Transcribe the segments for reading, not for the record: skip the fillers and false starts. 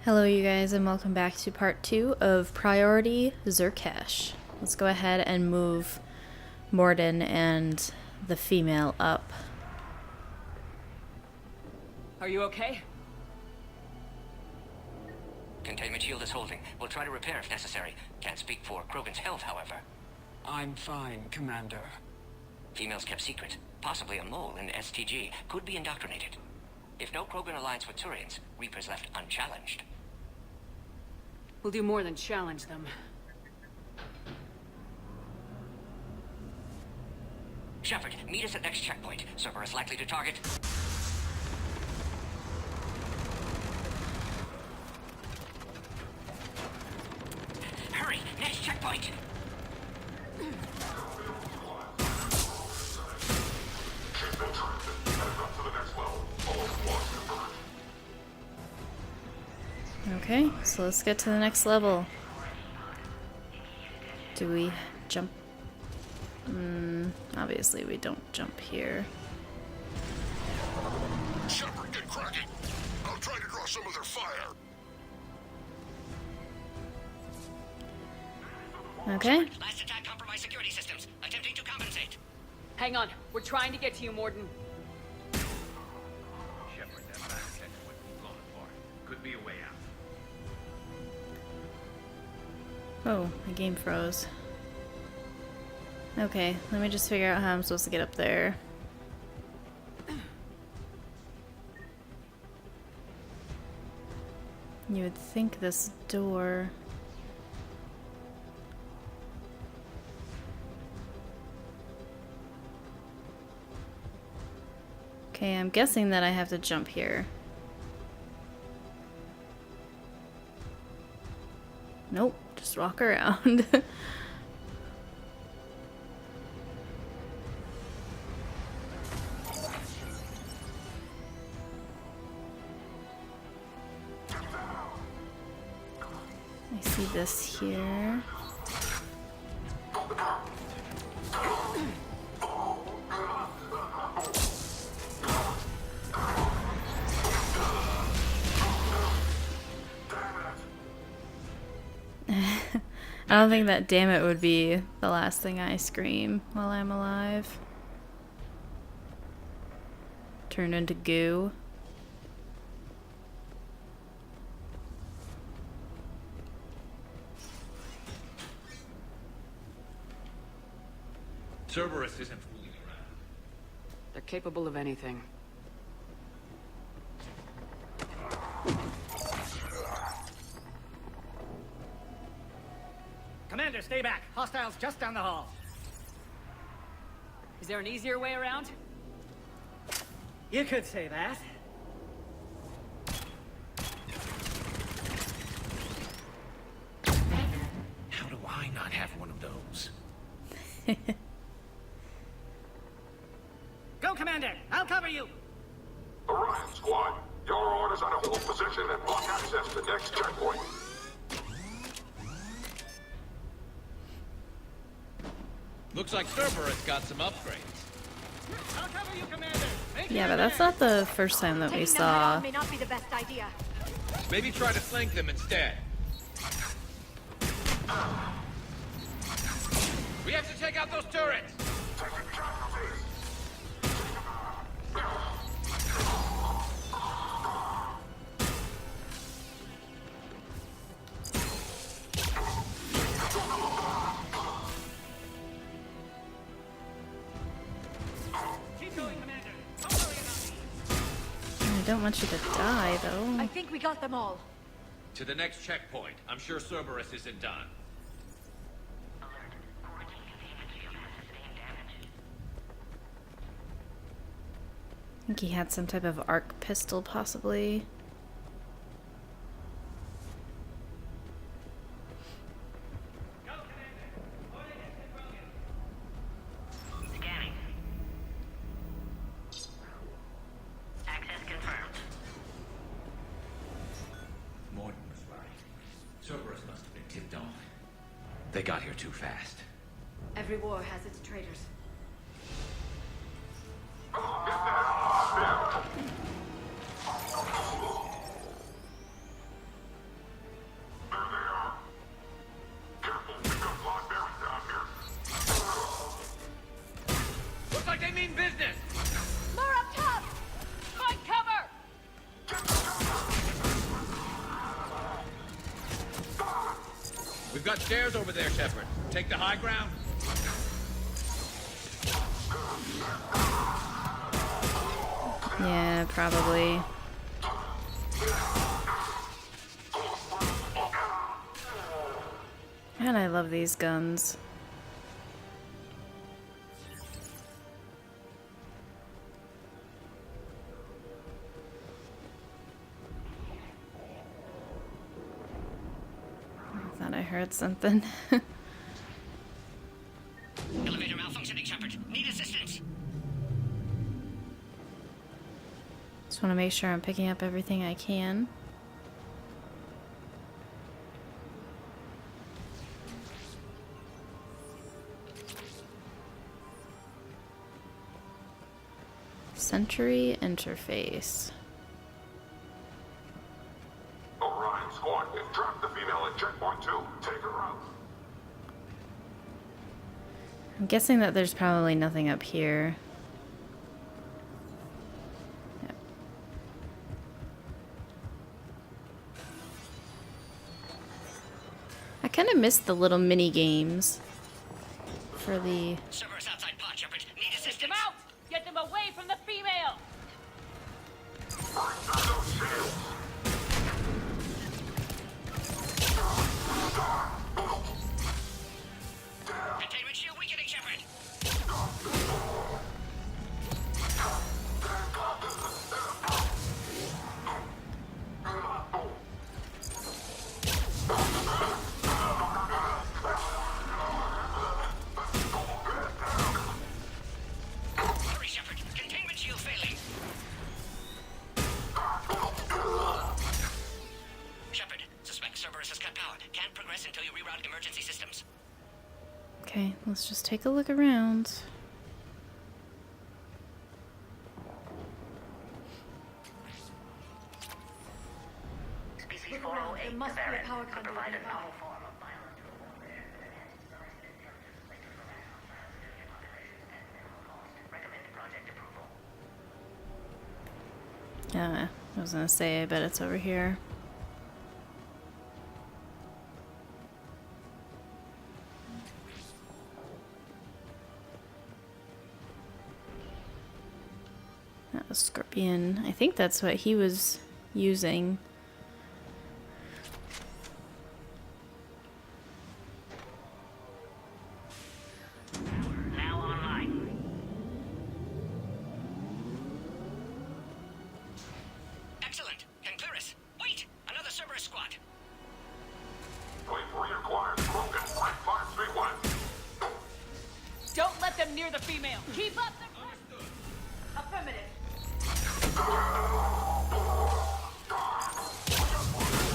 Hello you guys and welcome back to part 2 of Priority Sur'Kesh. Let's go ahead and move Morden and the female up. Are you okay? Containment shield is holding. We'll try to repair if necessary. Can't speak for Krogan's health, however. I'm fine, Commander. Females kept secret. Possibly a mole in STG. Could be indoctrinated. If no Krogan alliance with Turians, Reapers left unchallenged. We'll do more than challenge them. Shepard, meet us at next checkpoint. Cerberus likely to target. Hurry! Next checkpoint! Okay, so let's get to the next level. Do we jump? Obviously we don't jump here. Shepard, get cracking! I'll try to draw some of their fire. Okay. Last attack compromised security systems. Attempting to compensate. Hang on, we're trying to get to you, Morden. Shepard, that last checkpoint was blown apart. Could be a way out. Oh, my game froze. Okay, let me just figure out how I'm supposed to get up there. You would think this door... Okay, I'm guessing that I have to jump here. Nope, just walk around. I see this here. I don't think that damn it would be the last thing I scream while I'm alive. Turn into goo. Cerberus isn't fooling around. They're capable of anything. Commander, stay back. Hostiles just down the hall. Is there an easier way around? You could say that. How do I not have one of those? Go, Commander. I'll cover you. Orion Squad, your orders are to hold position and block access to next checkpoint. Looks like Cerberus got some upgrades. I'll cover you, Commander. Make Yeah, it but that's not the first time that we saw. May not be the best idea. Maybe try to flank them instead. We have to take out those turrets! Keep going, Commander. Don't worry about me. I don't want you to die, though. I think we got them all. To the next checkpoint. I'm sure Cerberus isn't done. I think he had some type of arc pistol, possibly. Go, Commander. Ordnance broken. Scanning. Access confirmed. Morden was right. Cerberus must have been tipped off. They got here too fast. Every war has its traitors. We've got stairs over there, Shepard. Take the high ground. Yeah, probably. Man, I love these guns. I thought I heard something. Elevator malfunctioning, Shepard. Need assistance. Just want to make sure I'm picking up everything I can. Sentry interface. Orion Squad, they've trapped the female at checkpoint 2. Take her out. I'm guessing that there's probably nothing up here. Yep. I kind of missed the little mini games for the... Cerberus outside pod, Shepard. Need Get assistance. them out! Get them away from the female! Containment shield weakening, Shepard. Hurry, Shepard. Containment shield failing. Shepard, suspect Cerberus has cut power. Can't progress until you reroute emergency systems. Okay, let's just take a look around. Species Look around. There must be a power conduit nearby. Yeah, I was gonna say, I bet it's over here. That was Scorpion. I think that's what he was using. Now online. Excellent. Can clear us. Wait! Another Cerberus squad. Wait for your acquired Krogan. 531. Don't let them near the female! Keep up the... Affirmative.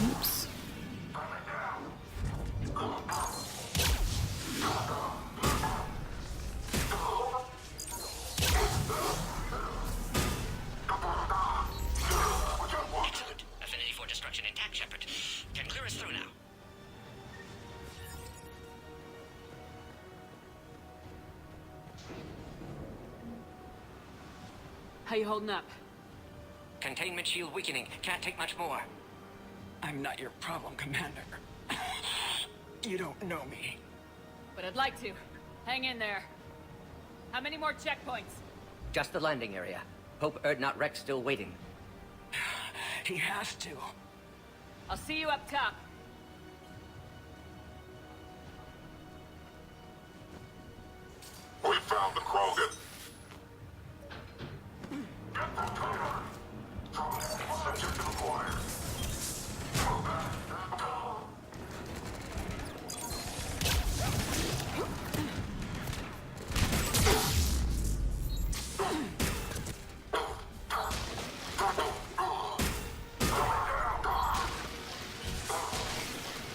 Oops. Excellent. Affinity for destruction intact, Shepard. Can clear us through now. How you holding up? Containment shield weakening. Can't take much more. I'm not your problem, Commander. You don't know me. But I'd like to. Hang in there. How many more checkpoints? Just the landing area. Hope Erdnot Rex still waiting. He has to. I'll see you up top. We found the Krogan. Get the cover. Objective acquired.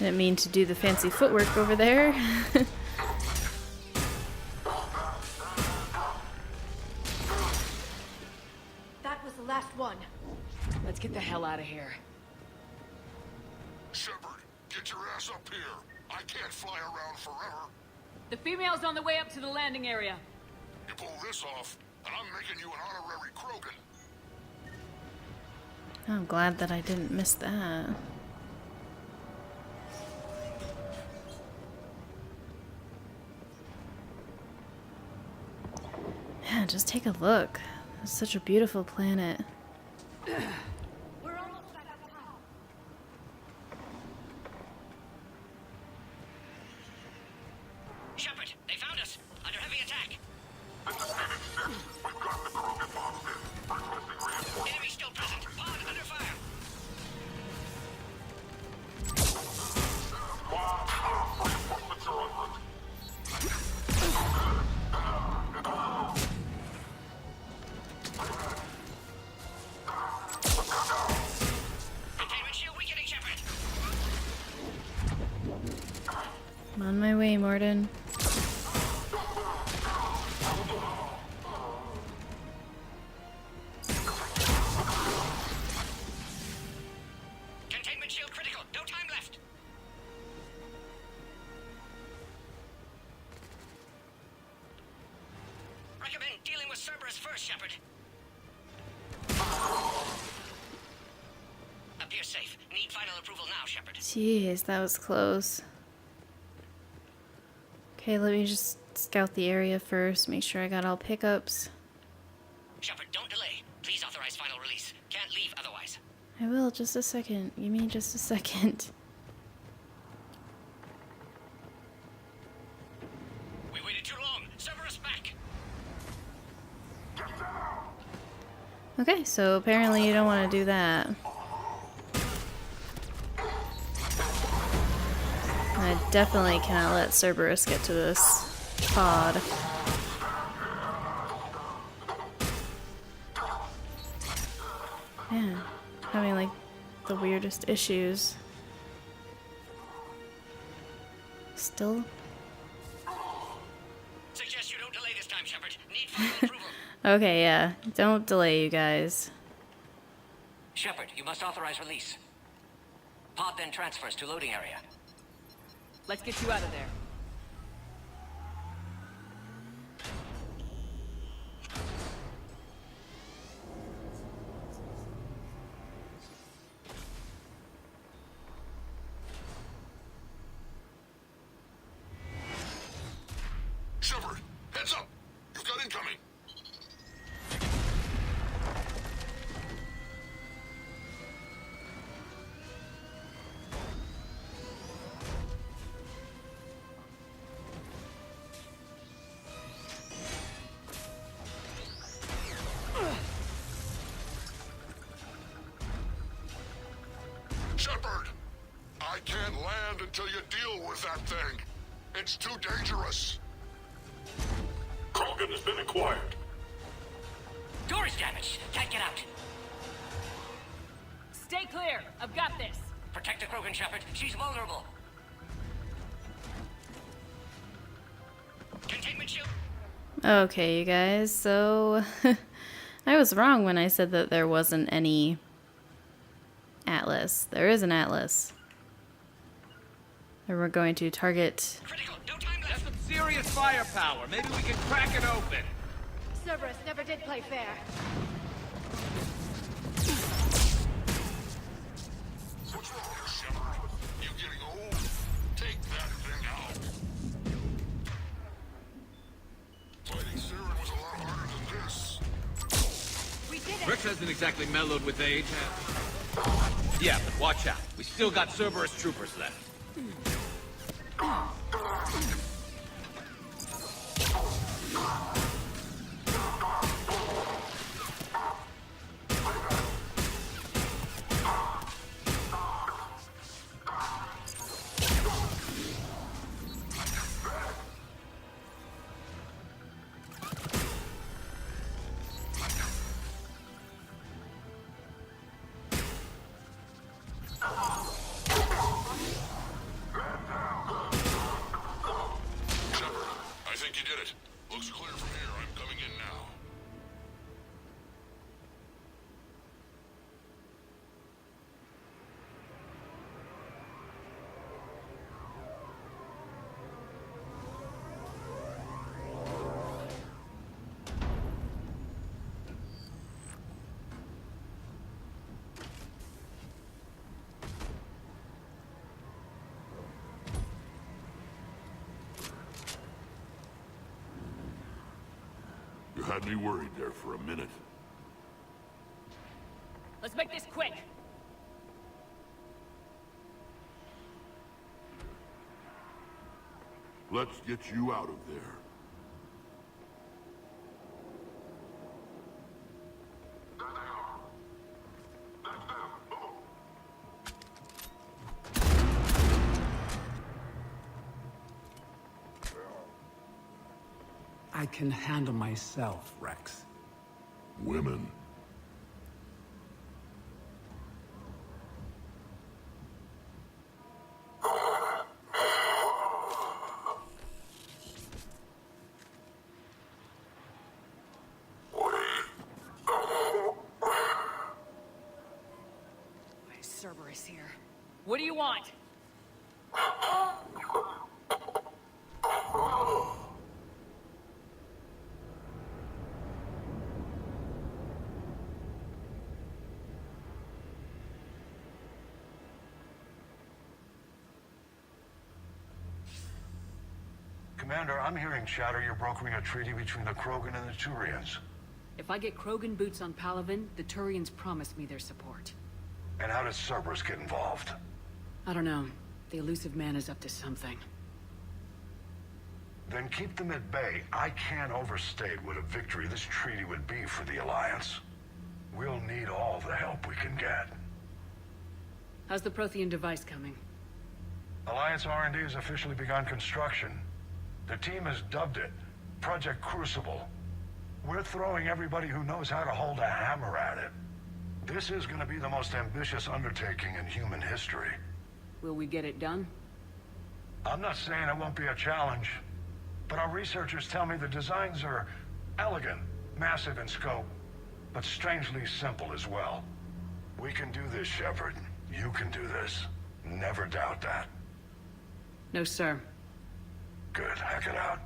Didn't mean to do the fancy footwork over there. That was the last one. Let's get the hell out of here. Shepard, get your ass up here. I can't fly around forever. The female's on the way up to the landing area. You pull this off, and I'm making you an honorary Krogan. I'm glad that I didn't miss that. Man, just take a look. It's such a beautiful planet. We're almost out of time. Shepard, they found us. Under heavy attack. Enemy still present. Pod under fire. Reinforcements are en route. Containment shield weakening, Shepard. I'm on my way, Morden. Containment shield critical. No time left. Recommend dealing with Cerberus first, Shepard. Appears safe. Need final approval now, Shepard. Jeez, that was close. Okay, let me just scout the area first, make sure I got all pickups. Shepard, don't delay. Please authorize final release. Can't leave otherwise. I will, just a second. Give me just a second. We waited too long. Cerberus back. Okay, so apparently you don't want to do that. I definitely cannot let Cerberus get to this pod. Man, having like the weirdest issues. Still? Suggest you don't delay this time, Shepard. Need final approval. Okay, yeah. Don't delay, you guys. Shepard, you must authorize release. Pod then transfers to loading area. Let's get you out of there. Shepard, heads up! You've got incoming! Shepard! I can't land until you deal with that thing. It's too dangerous. Krogan has been acquired. Door is damaged. Can't get out. Stay clear. I've got this. Protect the Krogan, Shepard. She's vulnerable. Containment shield. Okay, you guys, so I was wrong when I said that there wasn't any Atlas. There is an Atlas. And we're going to target... Critical. No time That's left. some serious firepower. Maybe we can crack it open. Cerberus never did play fair. What's wrong, Shepard? You getting old? Take that thing out. Fighting Saren was a lot harder than this. We did it! Rex hasn't exactly mellowed with age, has he? Yeah, but watch out. We still got Cerberus troopers left. Shepard, I think you did it. Looks clear from here. Had me worried there for a minute. Let's make this quick. Let's get you out of there. There they are. That's them. Move. I can handle myself, Rex. Women. Cerberus here. What do you want? Commander, I'm hearing chatter you're brokering a treaty between the Krogan and the Turians. If I get Krogan boots on Palaven, the Turians promise me their support. And how does Cerberus get involved? I don't know. The elusive man is up to something. Then keep them at bay. I can't overstate what a victory this treaty would be for the Alliance. We'll need all the help we can get. How's the Prothean device coming? Alliance R&D has officially begun construction. The team has dubbed it Project Crucible. We're throwing everybody who knows how to hold a hammer at it. This is going to be the most ambitious undertaking in human history. Will we get it done? I'm not saying it won't be a challenge, but our researchers tell me the designs are elegant, massive in scope, but strangely simple as well. We can do this, Shepard. You can do this. Never doubt that. No, sir. Good. Hack it out.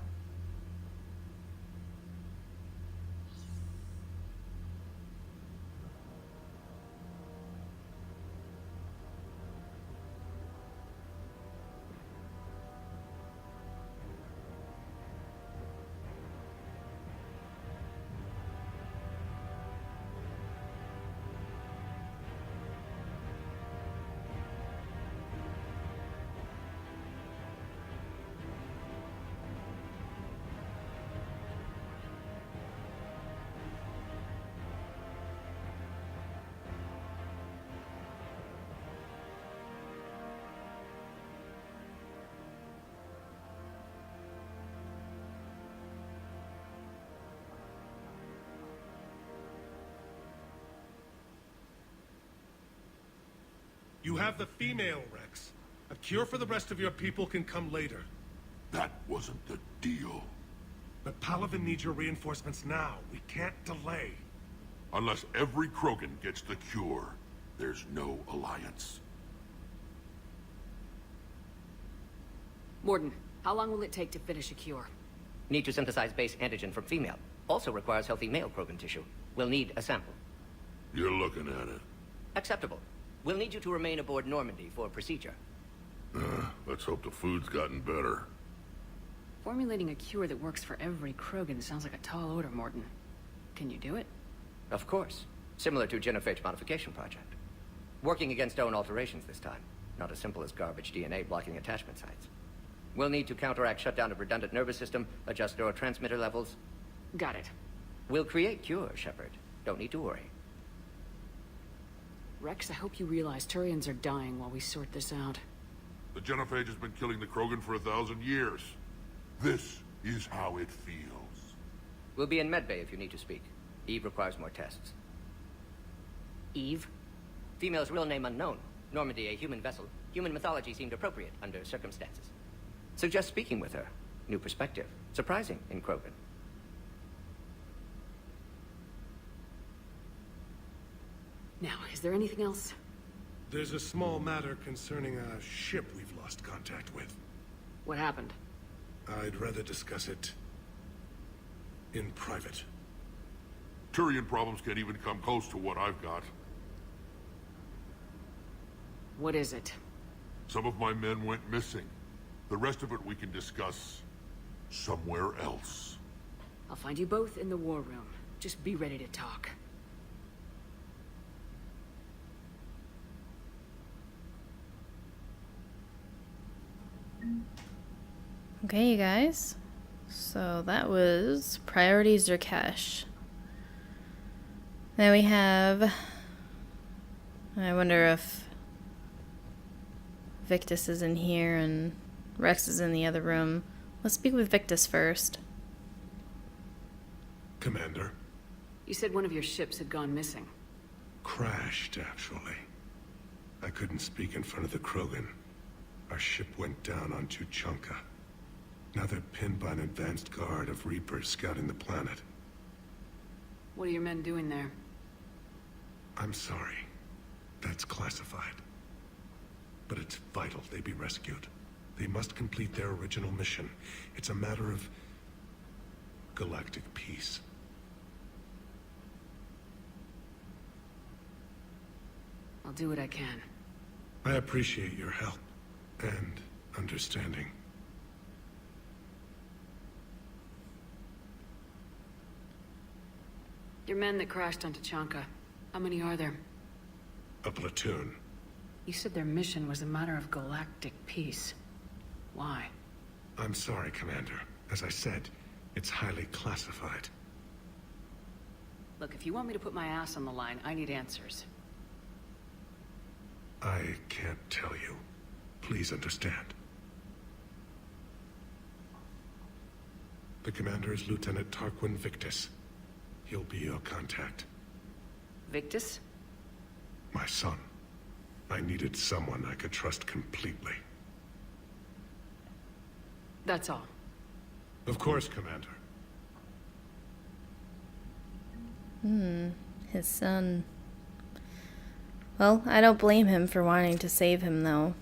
You have the female, Rex. A cure for the rest of your people can come later. That wasn't the deal. But Palaven needs your reinforcements now. We can't delay. Unless every Krogan gets the cure, there's no alliance. Morden, how long will it take to finish a cure? Need to synthesize base antigen from female. Also requires healthy male Krogan tissue. We'll need a sample. You're looking at it. Acceptable. We'll need you to remain aboard Normandy for procedure. Let's hope the food's gotten better. Formulating a cure that works for every Krogan sounds like a tall order, Morden. Can you do it? Of course. Similar to Genophage modification project. Working against own alterations this time. Not as simple as garbage DNA blocking attachment sites. We'll need to counteract shutdown of redundant nervous system, adjust neurotransmitter levels. Got it. We'll create cure, Shepard. Don't need to worry. Rex, I hope you realize Turians are dying while we sort this out. The Genophage has been killing the Krogan for 1,000 years. This is how it feels. We'll be in medbay if you need to speak. Eve requires more tests. Eve? Female's real name unknown. Normandy a human vessel. Human mythology seemed appropriate under circumstances. Suggest speaking with her. New perspective. Surprising in Krogan. Now, is there anything else? There's a small matter concerning a ship we've lost contact with. What happened? I'd rather discuss it in private. Turian problems can't even come close to what I've got. What is it? Some of my men went missing. The rest of it we can discuss somewhere else. I'll find you both in the war room. Just be ready to talk. Okay, you guys. So that was Priority Sur'Kesh. Then we have... I wonder if Victus is in here and Rex is in the other room. Let's speak with Victus first. Commander. You said one of your ships had gone missing. Crashed, actually. I couldn't speak in front of the Krogan. Our ship went down on Tuchanka. Now they're pinned by an advanced guard of Reapers scouting the planet. What are your men doing there? I'm sorry. That's classified. But it's vital they be rescued. They must complete their original mission. It's a matter of galactic peace. I'll do what I can. I appreciate your help and understanding. Your men that crashed onto Tuchanka. How many are there? A platoon. You said their mission was a matter of galactic peace. Why? I'm sorry, Commander. As I said, it's highly classified. Look, if you want me to put my ass on the line, I need answers. I can't tell you. Please understand. The commander is Lieutenant Tarquin Victus. He'll be your contact. Victus? My son. I needed someone I could trust completely. That's all. Of course, Commander. His son. Well, I don't blame him for wanting to save him, though.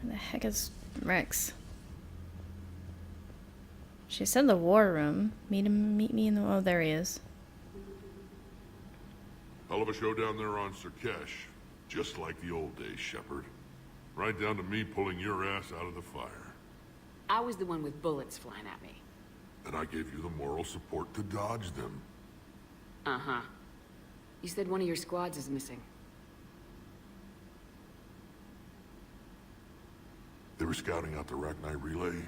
Where the heck is Rex? She said the war room. Meet me in the... Oh, there he is. Hell of a show down there on Sur'Kesh. Just like the old days, Shepard. Right down to me pulling your ass out of the fire. I was the one with bullets flying at me. And I gave you the moral support to dodge them. Uh-huh. You said one of your squads is missing. They were scouting out the Rachni relay.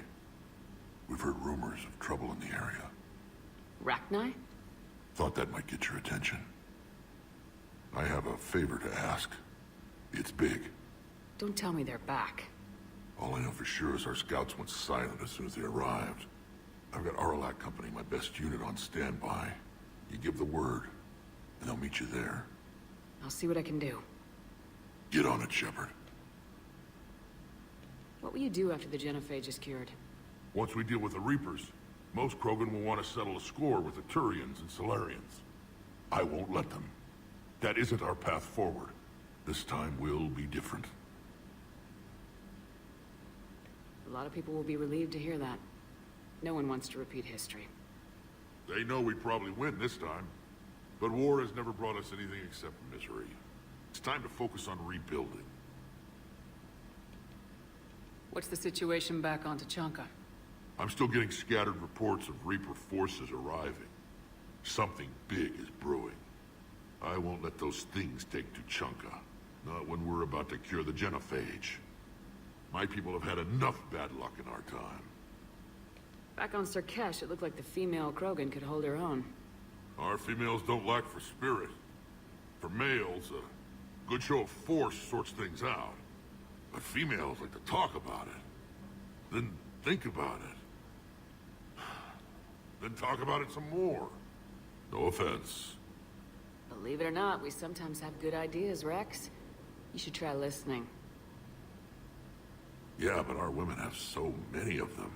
We've heard rumors of trouble in the area. Rachni? Thought that might get your attention. I have a favor to ask. It's big. Don't tell me they're back. All I know for sure is our scouts went silent as soon as they arrived. I've got Aralac Company, my best unit, on standby. You give the word, and they'll meet you there. I'll see what I can do. Get on it, Shepard. What will you do after the genophage is cured? Once we deal with the Reapers, most Krogan will want to settle a score with the Turians and Solarians. I won't let them. That isn't our path forward. This time will be different. A lot of people will be relieved to hear that. No one wants to repeat history. They know we probably win this time. But war has never brought us anything except misery. It's time to focus on rebuilding. What's the situation back on Tuchanka? I'm still getting scattered reports of Reaper forces arriving. Something big is brewing. I won't let those things take Tuchanka. Not when we're about to cure the genophage. My people have had enough bad luck in our time. Back on Sur'Kesh, it looked like the female Krogan could hold her own. Our females don't lack for spirit. For males, a good show of force sorts things out. But females like to talk about it. Then think about it. Then talk about it some more. No offense. Believe it or not, we sometimes have good ideas, Rex. You should try listening. Yeah, but our women have so many of them.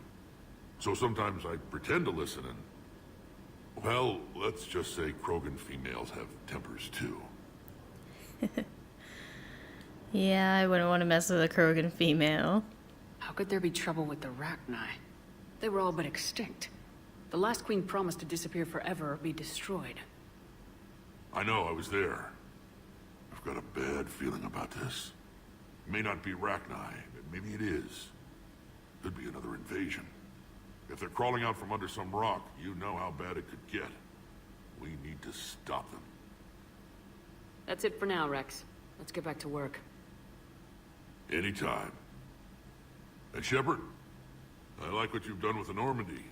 So sometimes I pretend to listen and... Well, let's just say Krogan females have tempers too. Yeah, I wouldn't want to mess with a Krogan female. How could there be trouble with the Rachni? They were all but extinct. The last queen promised to disappear forever or be destroyed. I know, I was there. I've got a bad feeling about this. It may not be Rachni, but maybe it is. Could be another invasion. If they're crawling out from under some rock, you know how bad it could get. We need to stop them. That's it for now, Rex. Let's get back to work. Anytime. And Shepard, I like what you've done with the Normandy.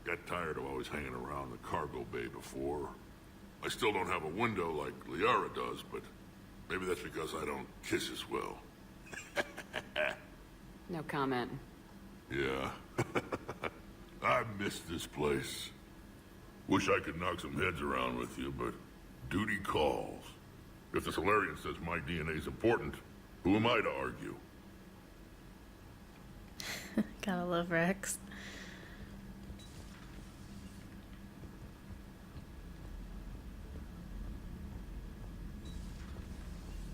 Got tired of always hanging around the cargo bay before. I still don't have a window like Liara does, but maybe that's because I don't kiss as well. No comment. Yeah. I miss this place. Wish I could knock some heads around with you, but duty calls. If the Solarian says my DNA's important, who am I to argue? Gotta love Rex.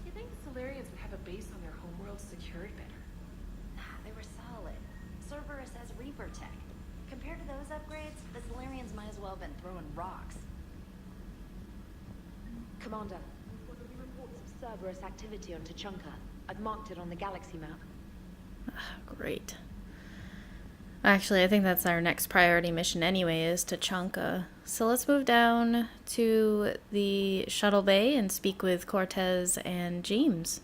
You think the Solarians would have a base on their homeworld secured better? Nah, they were solid. Cerberus has Reaper tech. Compared to those upgrades, the Solarians might as well have been throwing rocks. Commander, we've got early reports of Cerberus activity on Tuchanka. I've marked it on the galaxy map. Great. Actually, I think that's our next priority mission anyway, is Tuchanka. So let's move down to the shuttle bay and speak with Cortez and James.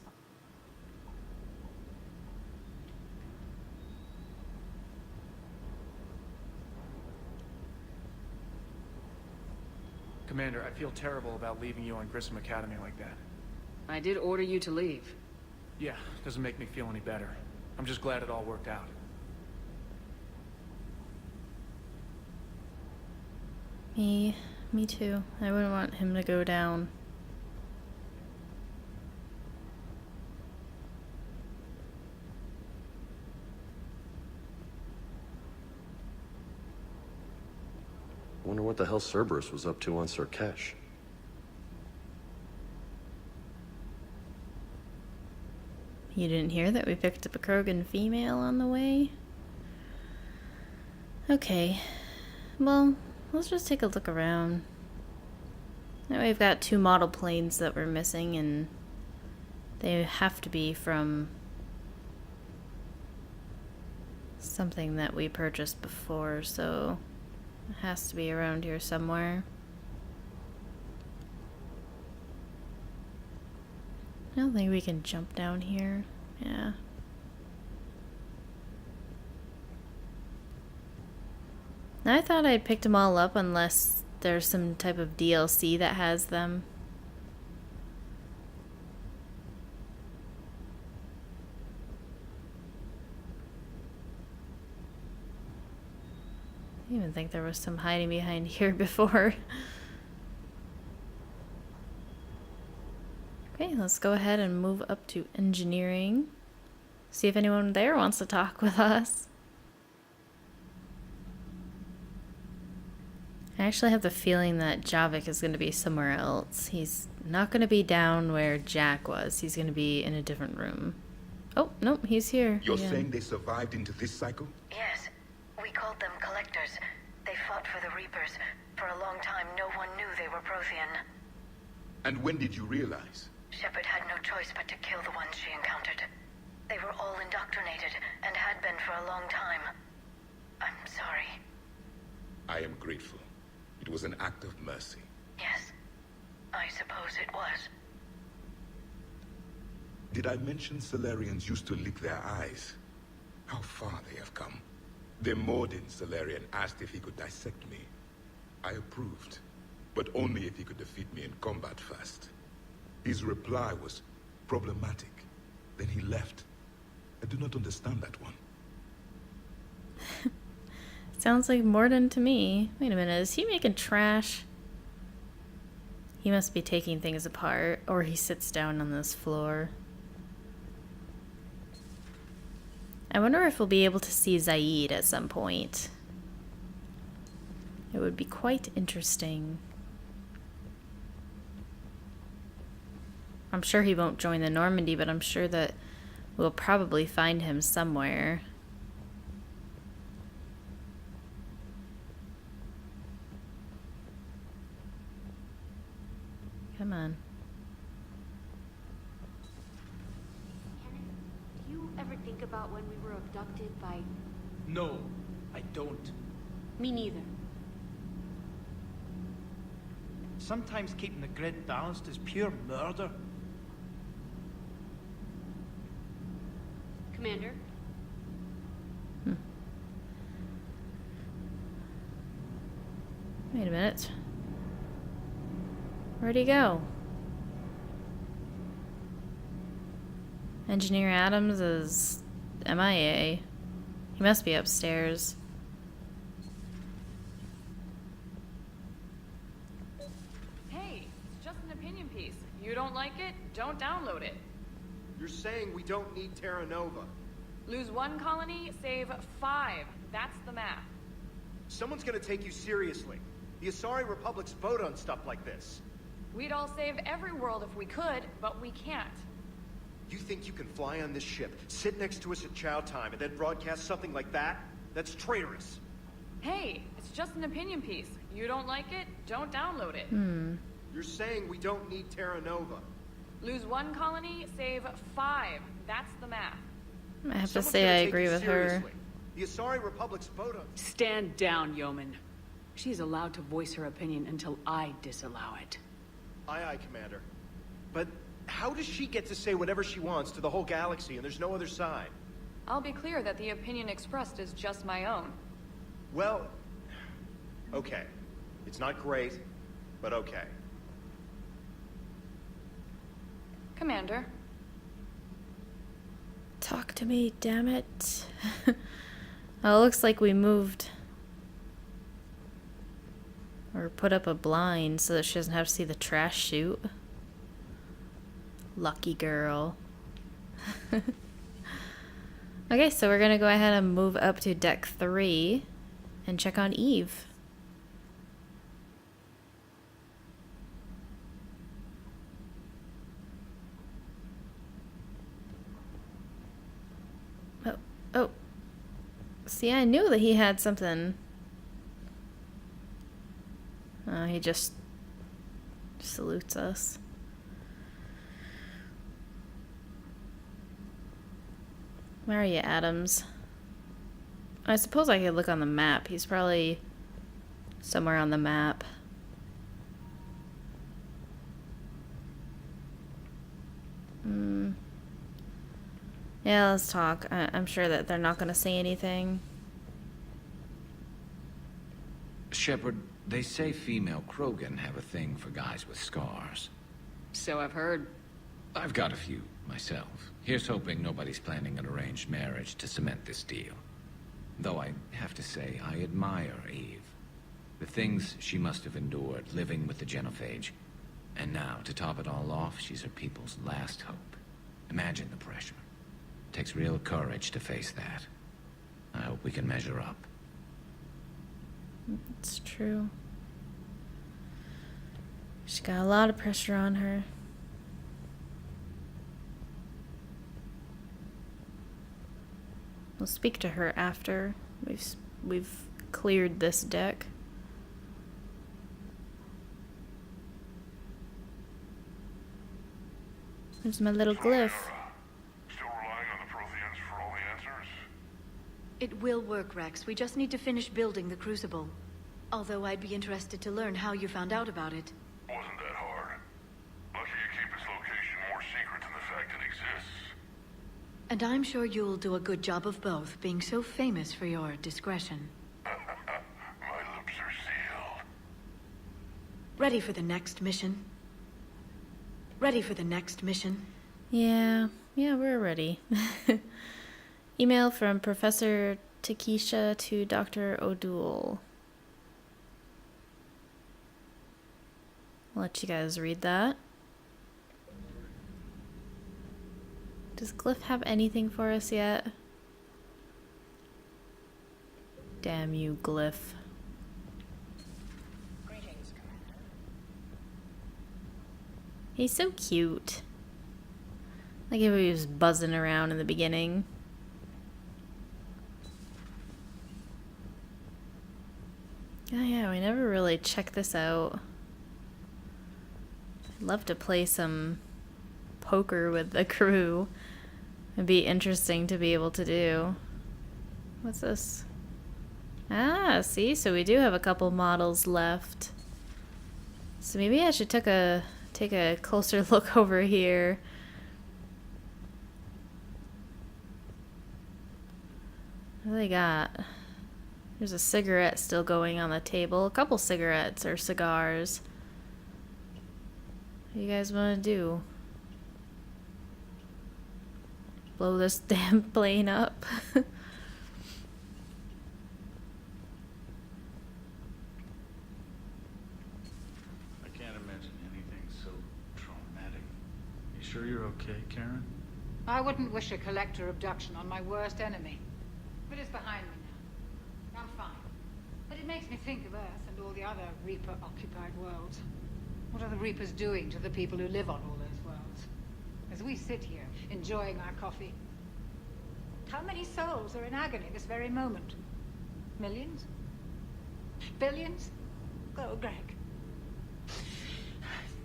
Commander, I feel terrible about leaving you on Grissom Academy like that. I did order you to leave. Yeah, doesn't make me feel any better. I'm just glad it all worked out. Me too. I wouldn't want him to go down. Wonder what the hell Cerberus was up to on Sur'Kesh. You didn't hear that we picked up a Krogan female on the way? Okay. Well, let's just take a look around. Now we've got 2 model planes that we're missing, and they have to be from something that we purchased before, so it has to be around here somewhere. I don't think we can jump down here. Yeah. Now I thought I'd picked them all up unless there's some type of DLC that has them. I didn't even think there was some hiding behind here before. Okay, let's go ahead and move up to engineering. See if anyone there wants to talk with us. I actually have the feeling that Javik is going to be somewhere else. He's not going to be down where Jack was. He's going to be in a different room. Oh, nope, he's here. You're saying they survived into this cycle? Yes. We called them Collectors. They fought for the Reapers. For a long time, no one knew they were Prothean. And when did you realize? Shepard had no choice but to kill the ones she encountered. They were all indoctrinated, and had been for a long time. I'm sorry. I am grateful. It was an act of mercy. Yes, I suppose it was. Did I mention Solarians used to lick their eyes? How far they have come. The Mordin Solarian asked if he could dissect me. I approved, but only if he could defeat me in combat first. His reply was problematic. Then he left. I do not understand that one. Sounds like Morden to me. Wait a minute, is he making trash? He must be taking things apart, or he sits down on this floor. I wonder if we'll be able to see Zaid at some point. It would be quite interesting. I'm sure he won't join the Normandy, but I'm sure that we'll probably find him somewhere. Come on. about when we were abducted by... No, I don't. Me neither. Sometimes keeping the grid balanced is pure murder. Commander? Wait a minute. Where'd he go? Engineer Adams is MIA. He must be upstairs. Hey, it's just an opinion piece. You don't like it? Don't download it. You're saying we don't need Terra Nova. Lose 1 colony, save 5. That's the math. Someone's gonna take you seriously. The Asari Republics vote on stuff like this. We'd all save every world if we could, but we can't. You think you can fly on this ship, sit next to us at chow time, and then broadcast something like that? That's traitorous. Hey, it's just an opinion piece. You don't like it? Don't download it. You're saying we don't need Terra Nova. Lose 1 colony, save 5. That's the math. I have to Someone's say gonna I take agree you with her. seriously. The Asari Republic's vote on... Stand down, yeoman. She's allowed to voice her opinion until I disallow it. Aye, aye, Commander. But how does she get to say whatever she wants to the whole galaxy and there's no other side? I'll be clear that the opinion expressed is just my own. Well, okay. It's not great, but okay. Commander. Talk to me, damn it. Oh, it looks like we moved. Or put up a blind so that she doesn't have to see the trash chute. Lucky girl. Okay, so we're gonna go ahead and move up to deck 3 and check on Eve. Oh. See, I knew that he had something. He just salutes us. Where are you, Adams? I suppose I could look on the map. He's probably somewhere on the map. Yeah, let's talk. I'm sure that they're not going to say anything. Shepard, they say female Krogan have a thing for guys with scars. So I've heard. I've got a few, myself. Here's hoping nobody's planning an arranged marriage to cement this deal. Though I have to say, I admire Eve. The things she must have endured living with the Genophage. And now, to top it all off, she's her people's last hope. Imagine the pressure. Takes real courage to face that. I hope we can measure up. It's true. She's got a lot of pressure on her. We'll speak to her after we've cleared this deck. There's my little glyph. Still relying on the Protheans for all the answers? It will work, Rex. We just need to finish building the Crucible. Although I'd be interested to learn how you found out about it. Wasn't that hard. Lucky you keep its location more secret than the fact it exists. And I'm sure you'll do a good job of both, being so famous for your discretion. My lips are sealed. Ready for the next mission? Ready for the next mission? Yeah, we're ready. Email from Professor Takesha to Dr. O'Doul. I'll let you guys read that. Does Glyph have anything for us yet? Damn you, Glyph. Greetings, Commander. He's so cute. Like if he was buzzing around in the beginning. Oh yeah, we never really checked this out. I'd love to play some poker with the crew. It'd be interesting to be able to do. What's this? Ah, see? So we do have a couple models left. So maybe I should take a closer look over here. What do they got? There's a cigarette still going on the table. A couple cigarettes or cigars. What do you guys want to do? Blow this damn plane up? I can't imagine anything so traumatic. You sure you're okay, Karen? I wouldn't wish a collector abduction on my worst enemy. But it's behind me now. I'm fine. But it makes me think of Earth and all the other Reaper-occupied worlds. What are the Reapers doing to the people who live on all those worlds? As we sit here, enjoying our coffee. How many souls are in agony this very moment? Millions? Billions? Oh, Greg.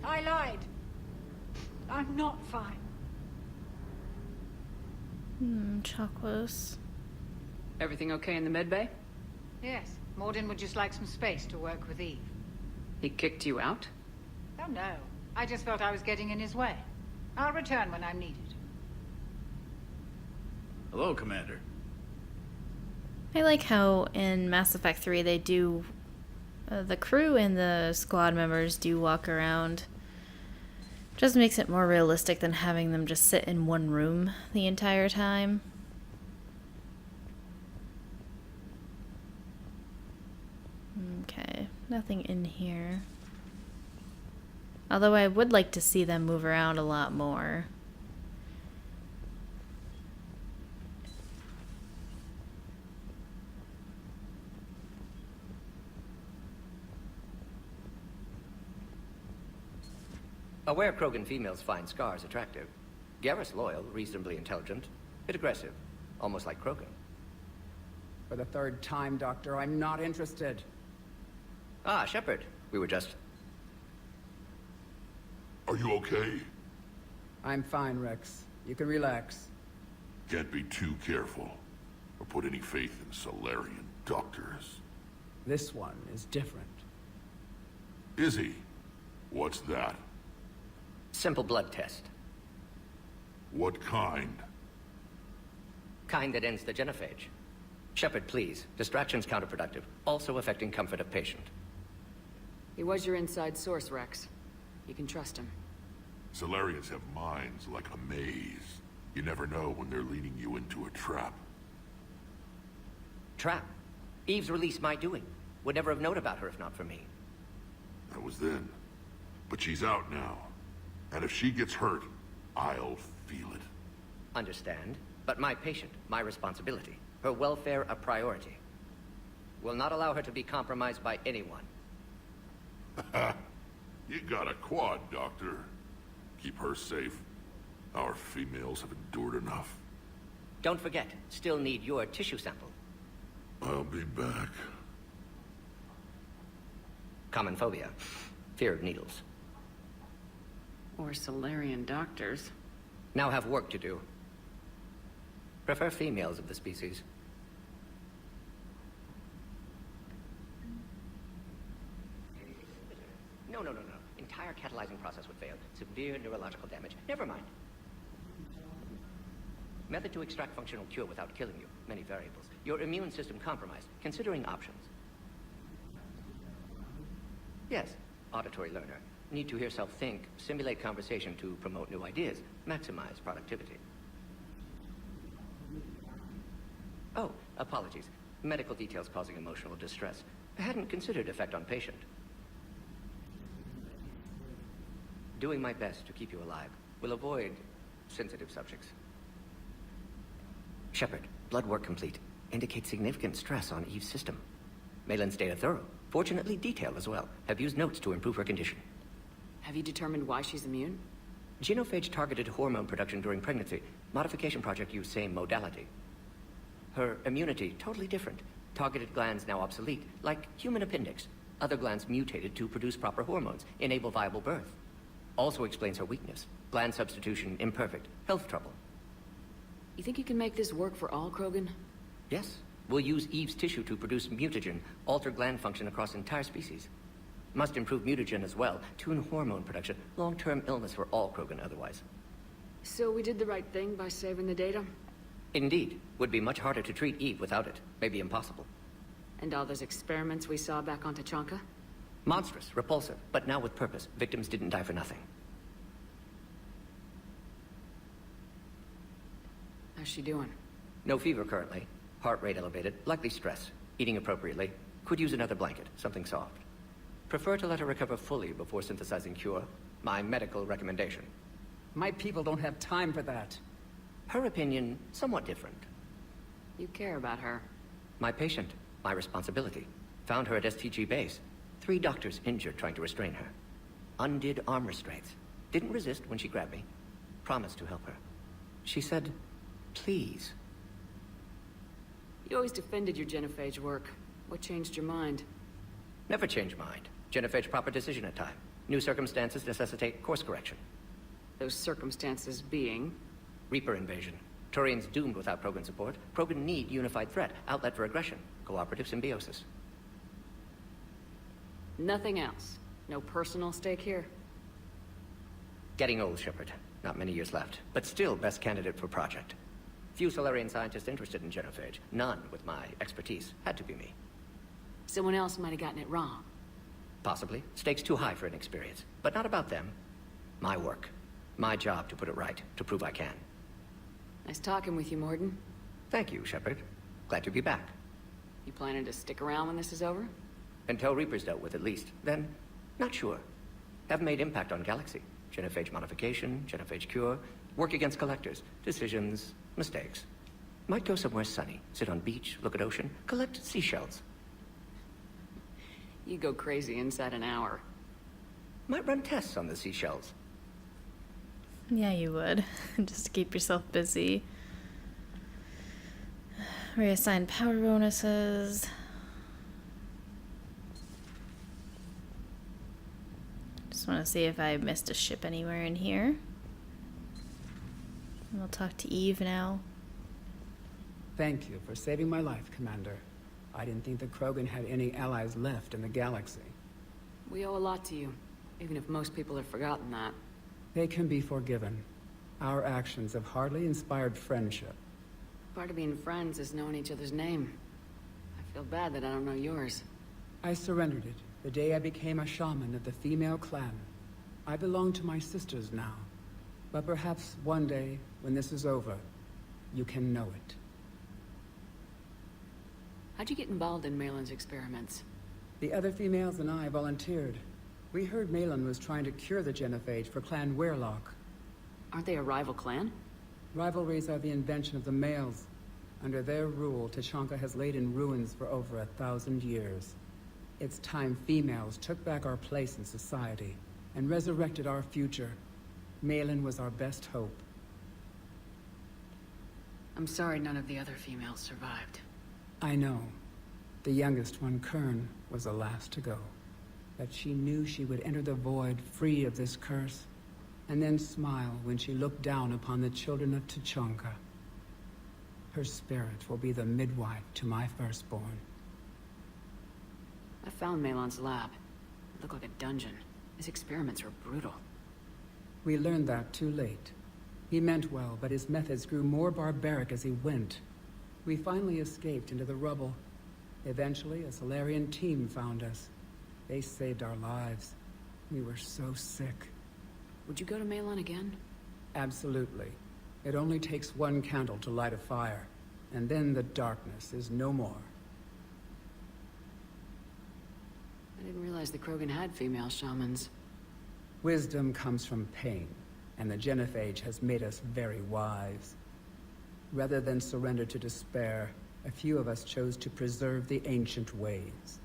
I lied. I'm not fine. Chocolates. Everything okay in the medbay? Yes. Morden would just like some space to work with Eve. He kicked you out? Oh, no. I just felt I was getting in his way. I'll return when I'm needed. Hello, Commander. I like how in Mass Effect 3 they do... the crew and the squad members do walk around. Just makes it more realistic than having them just sit in one room the entire time. Okay, nothing in here. Although I would like to see them move around a lot more. Aware Krogan females find Scars attractive. Garrus loyal, reasonably intelligent, bit aggressive, almost like Krogan. For the third time, Doctor, I'm not interested. Ah, Shepard. We were just... Are you okay? I'm fine, Rex. You can relax. Can't be too careful, or put any faith in Solarian doctors. This one is different. Is he? What's that? Simple blood test. What kind? Kind that ends the genophage. Shepard, please. Distraction's counterproductive, also affecting comfort of patient. He was your inside source, Rex. You can trust him. Solarians have minds like a maze. You never know when they're leading you into a trap. Trap? Eve's release my doing. Would never have known about her if not for me. That was then. But she's out now. And if she gets hurt, I'll feel it. Understand. But my patient, my responsibility. Her welfare a priority. Will not allow her to be compromised by anyone. You got a quad, Doctor. Keep her safe. Our females have endured enough. Don't forget, still need your tissue sample. I'll be back. Common phobia. Fear of needles. Or Solarian doctors. Now have work to do. Prefer females of the species. No. Entire catalyzing process would fail. Severe neurological damage. Never mind. Method to extract functional cure without killing you. Many variables. Your immune system compromised. Considering options. Yes. Auditory learner. Need to hear self think. Simulate conversation to promote new ideas. Maximize productivity. Oh, apologies. Medical details causing emotional distress. Hadn't considered effect on patient. Doing my best to keep you alive. Will avoid sensitive subjects. Shepard, blood work complete. Indicates significant stress on Eve's system. Malin's data thorough. Fortunately detailed as well. Have used notes to improve her condition. Have you determined why she's immune? Genophage targeted hormone production during pregnancy. Modification project used same modality. Her immunity totally different. Targeted glands now obsolete, like human appendix. Other glands mutated to produce proper hormones, enable viable birth. Also explains her weakness. Gland substitution imperfect. Health trouble. You think you can make this work for all Krogan? Yes. We'll use Eve's tissue to produce mutagen, alter gland function across entire species. Must improve mutagen as well, tune hormone production, long-term illness for all Krogan otherwise. So we did the right thing by saving the data? Indeed. Would be much harder to treat Eve without it. Maybe impossible. And all those experiments we saw back on Tachanka? Monstrous, repulsive, but now with purpose. Victims didn't die for nothing. How's she doing? No fever currently. Heart rate elevated, likely stress. Eating appropriately. Could use another blanket, something soft. Prefer to let her recover fully before synthesizing cure. My medical recommendation. My people don't have time for that. Her opinion, somewhat different. You care about her. My patient, my responsibility. Found her at STG base. 3 doctors injured trying to restrain her. Undid arm restraints. Didn't resist when she grabbed me. Promised to help her. She said, please. You always defended your genophage work. What changed your mind? Never change mind. Genophage proper decision at time. New circumstances necessitate course correction. Those circumstances being? Reaper invasion. Turians doomed without Krogan support. Krogan need unified threat, outlet for aggression. Cooperative symbiosis. Nothing else. No personal stake here? Getting old, Shepard. Not many years left. But still best candidate for project. Few Solarian scientists interested in genophage. None with my expertise. Had to be me. Someone else might have gotten it wrong. Possibly. Stakes too high for inexperience. But not about them. My work. My job to put it right. To prove I can. Nice talking with you, Morden. Thank you, Shepard. Glad to be back. You planning to stick around when this is over? Until Reaper's dealt with, at least. Then, not sure. Have made impact on Galaxy. Genophage modification, genophage cure, work against collectors, decisions, mistakes. Might go somewhere sunny, sit on beach, look at ocean, collect seashells. You go crazy inside an hour. Might run tests on the seashells. Yeah, you would. Just to keep yourself busy. Reassign power bonuses. Just want to see if I missed a ship anywhere in here. We'll talk to Eve now. Thank you for saving my life, Commander. I didn't think the Krogan had any allies left in the galaxy. We owe a lot to you, even if most people have forgotten that. They can be forgiven. Our actions have hardly inspired friendship. Part of being friends is knowing each other's name. I feel bad that I don't know yours. I surrendered it the day I became a shaman of the female clan. I belong to my sisters now. But perhaps one day, when this is over, you can know it. How'd you get involved in Malin's experiments? The other females and I volunteered. We heard Malin was trying to cure the genophage for Clan Weirlock. Aren't they a rival clan? Rivalries are the invention of the males. Under their rule, Tachanka has laid in ruins for over 1,000 years. It's time females took back our place in society and resurrected our future. Malin was our best hope. I'm sorry none of the other females survived. I know. The youngest one, Kern, was the last to go. But she knew she would enter the void free of this curse, and then smile when she looked down upon the children of Tachanka. Her spirit will be the midwife to my firstborn. I found Malon's lab. It looked like a dungeon. His experiments were brutal. We learned that too late. He meant well, but his methods grew more barbaric as he went. We finally escaped into the rubble. Eventually, a Solarian team found us. They saved our lives. We were so sick. Would you go to Malon again? Absolutely. It only takes one candle to light a fire, and then the darkness is no more. I didn't realize the Krogan had female shamans. Wisdom comes from pain, and the genophage has made us very wise. Rather than surrender to despair, a few of us chose to preserve the ancient ways.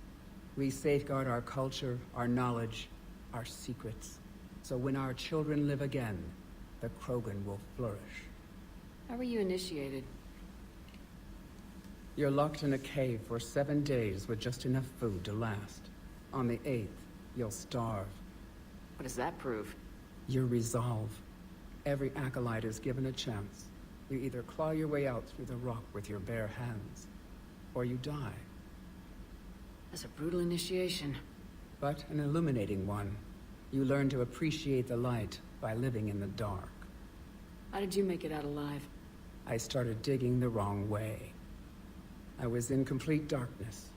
We safeguard our culture, our knowledge, our secrets. So when our children live again, the Krogan will flourish. How were you initiated? You're locked in a cave for 7 days with just enough food to last. On the 8th, you'll starve. What does that prove? Your resolve. Every acolyte is given a chance. You either claw your way out through the rock with your bare hands, or you die. That's a brutal initiation. But an illuminating one. You learn to appreciate the light by living in the dark. How did you make it out alive? I started digging the wrong way. I was in complete darkness.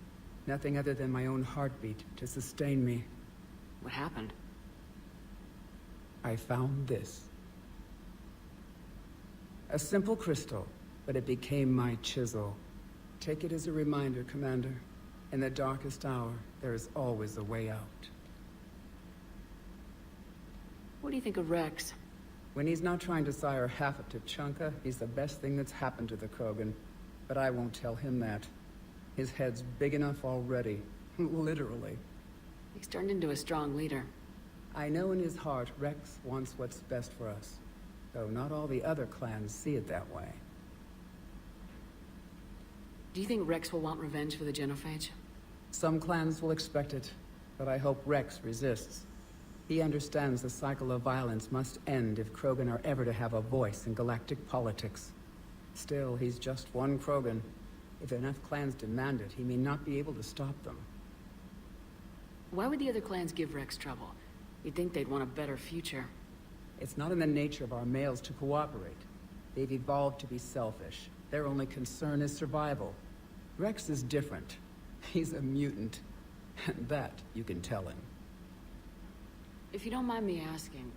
Nothing other than my own heartbeat to sustain me. What happened? I found this. A simple crystal, but it became my chisel. Take it as a reminder, Commander. In the darkest hour, there is always a way out. What do you think of Rex? When he's not trying to sire half of Tuchanka, he's the best thing that's happened to the Krogan. But I won't tell him that. His head's big enough already. Literally. He's turned into a strong leader. I know in his heart Rex wants what's best for us. Though not all the other clans see it that way. Do you think Rex will want revenge for the Genophage? Some clans will expect it, but I hope Rex resists. He understands the cycle of violence must end if Krogan are ever to have a voice in galactic politics. Still, he's just one Krogan. If enough clans demand it, he may not be able to stop them. Why would the other clans give Rex trouble? You'd think they'd want a better future. It's not in the nature of our males to cooperate. They've evolved to be selfish. Their only concern is survival. Rex is different. He's a mutant. And that you can tell him. If you don't mind me asking,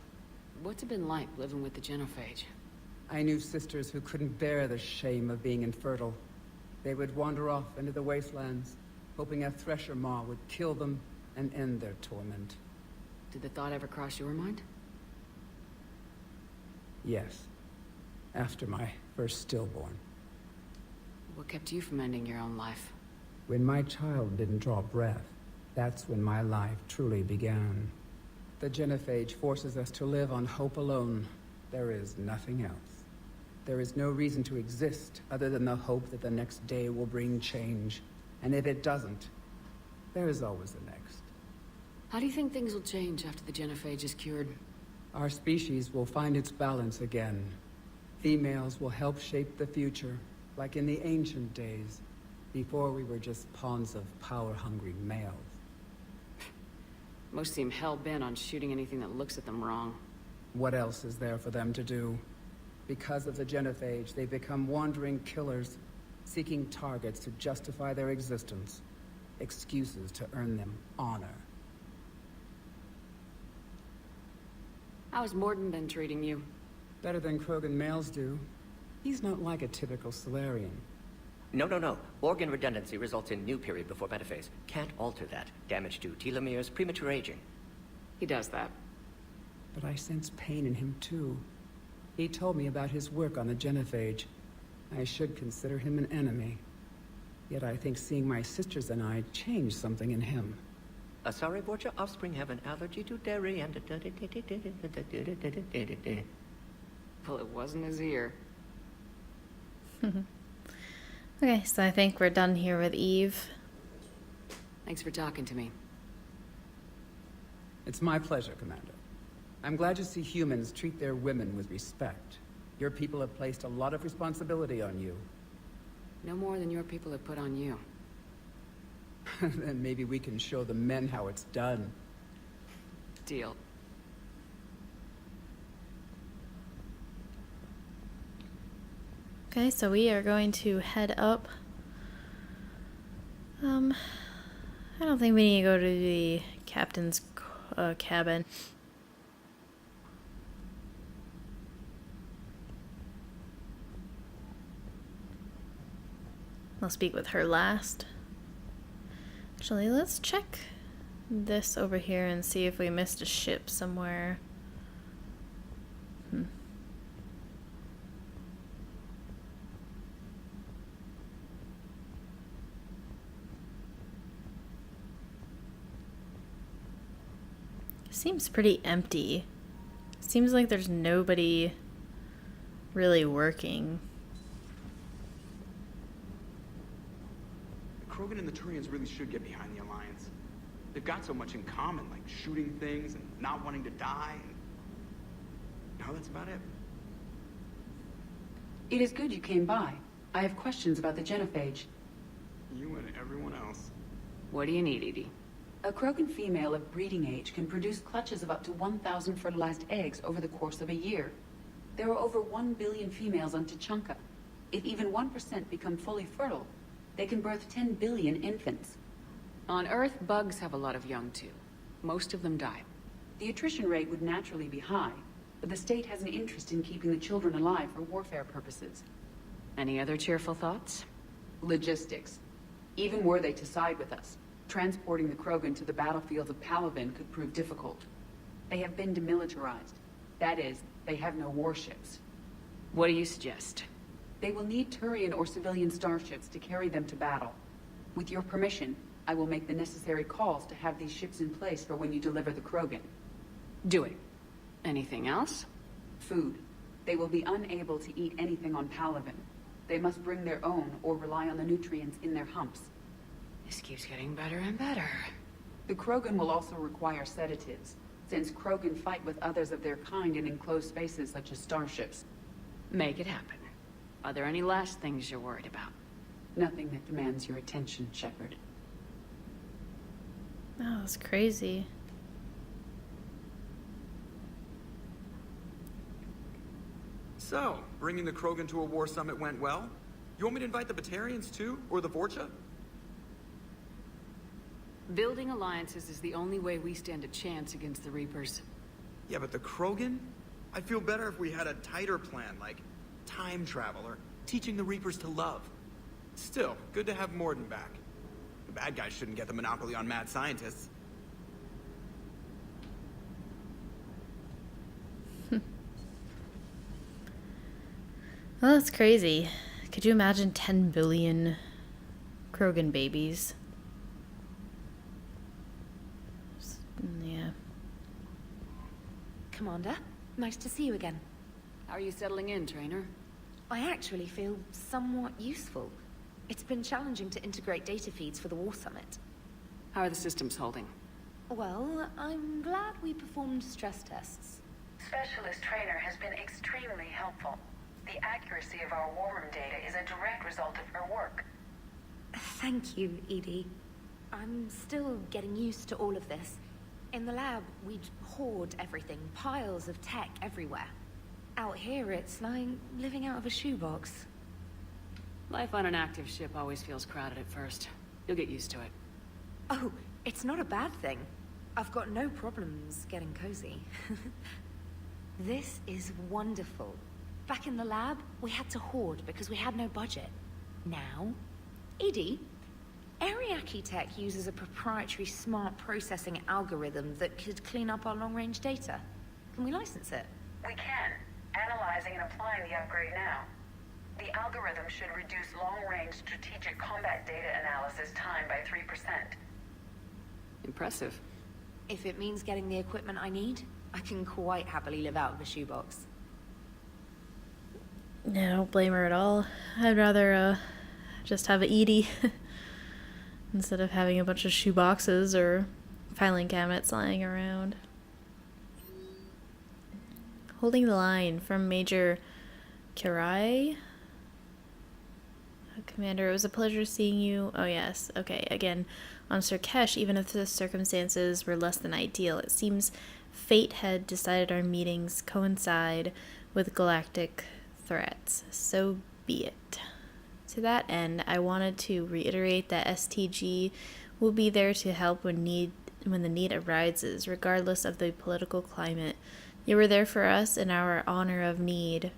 what's it been like living with the Genophage? I knew sisters who couldn't bear the shame of being infertile. They would wander off into the wastelands, hoping a thresher maw would kill them and end their torment. Did the thought ever cross your mind? Yes. After my first stillborn. What kept you from ending your own life? When my child didn't draw breath, that's when my life truly began. The Genophage forces us to live on hope alone. There is nothing else. There is no reason to exist other than the hope that the next day will bring change. And if it doesn't, there is always the next. How do you think things will change after the Genophage is cured? Our species will find its balance again. Females will help shape the future, like in the ancient days, before we were just pawns of power-hungry males. Most seem hell-bent on shooting anything that looks at them wrong. What else is there for them to do? Because of the Genophage, they become wandering killers, seeking targets to justify their existence. Excuses to earn them honor. How has Morden been treating you? Better than Krogan males do. He's not like a typical Solarian. No. Organ redundancy results in new period before metaphase. Can't alter that. Damage to telomeres, premature aging. He does that. But I sense pain in him too. He told me about his work on the Genophage. I should consider him an enemy. Yet I think seeing my sisters and I changed something in him. Sorry, but your offspring have an allergy to dairy and... Well, it wasn't his ear. Okay, so I think we're done here with Eve. Thanks for talking to me. It's my pleasure, Commander. I'm glad to see humans treat their women with respect. Your people have placed a lot of responsibility on you. No more than your people have put on you. Then maybe we can show the men how it's done. Deal. Okay, so we are going to head up. I don't think we need to go to the captain's cabin. I'll speak with her last. Actually, let's check this over here and see if we missed a ship somewhere. Seems pretty empty. Seems like there's nobody really working. The Krogan and the Turians really should get behind the Alliance. They've got so much in common, like shooting things and not wanting to die. And... no, that's about it. It is good you came by. I have questions about the genophage. You and everyone else. What do you need, Edie? A Krogan female of breeding age can produce clutches of up to 1,000 fertilized eggs over the course of a year. There are over 1 billion females on Tuchanka. If even 1% become fully fertile, they can birth 10 billion infants. On Earth, bugs have a lot of young too. Most of them die. The attrition rate would naturally be high, but the state has an interest in keeping the children alive for warfare purposes. Any other cheerful thoughts? Logistics. Even were they to side with us, transporting the Krogan to the battlefields of Palaven could prove difficult. They have been demilitarized. That is, they have no warships. What do you suggest? They will need Turian or civilian starships to carry them to battle. With your permission, I will make the necessary calls to have these ships in place for when you deliver the Krogan. Do it. Anything else? Food. They will be unable to eat anything on Palaven. They must bring their own or rely on the nutrients in their humps. This keeps getting better and better. The Krogan will also require sedatives, since Krogan fight with others of their kind in enclosed spaces such as starships. Make it happen. Are there any last things you're worried about? Nothing that demands your attention, Shepard. Oh, that's crazy. So, bringing the Krogan to a war summit went well? You want me to invite the Batarians too? Or the Vorcha? Building alliances is the only way we stand a chance against the Reapers. Yeah, but the Krogan? I'd feel better if we had a tighter plan, like time travel or teaching the Reapers to love. Still, good to have Morden back. The bad guys shouldn't get the monopoly on mad scientists. Well, that's crazy. Could you imagine 10 billion Krogan babies? Yeah. Commander, nice to see you again. How are you settling in, Trainer? I actually feel somewhat useful. It's been challenging to integrate data feeds for the War Summit. How are the systems holding? Well, I'm glad we performed stress tests. Specialist Trainer has been extremely helpful. The accuracy of our war room data is a direct result of her work. Thank you, Edie. I'm still getting used to all of this. In the lab, we'd hoard everything, piles of tech everywhere. Out here, it's like living out of a shoebox. Life on an active ship always feels crowded at first. You'll get used to it. Oh, it's not a bad thing. I've got no problems getting cozy. This is wonderful. Back in the lab, we had to hoard because we had no budget. Now, Edie, Ariake Tech uses a proprietary smart processing algorithm that could clean up our long-range data. Can we license it? We can. Analyzing and applying the upgrade now. The algorithm should reduce long-range strategic combat data analysis time by 3%. Impressive. If it means getting the equipment I need, I can quite happily live out of a shoebox. Yeah, I don't blame her at all. I'd rather just have a Edie instead of having a bunch of shoe boxes or filing cabinets lying around. Holding the line from Major Kirai. Commander, it was a pleasure seeing you. Oh yes, okay, again, on Sur'Kesh, even if the circumstances were less than ideal, it seems fate had decided our meetings coincide with galactic threats. So be it. To that end, I wanted to reiterate that STG will be there to help when the need arises, regardless of the political climate. You were there for us in our hour of need.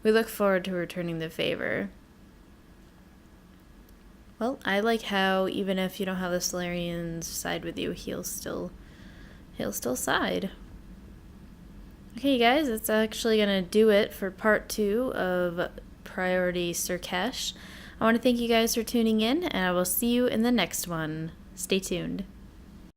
We look forward to returning the favor. Well, I like how even if you don't have the Solarians side with you, he'll still side. Okay, guys, that's actually gonna do it for part 2 of Priority Sur'Kesh. I want to thank you guys for tuning in, and I will see you in the next one. Stay tuned.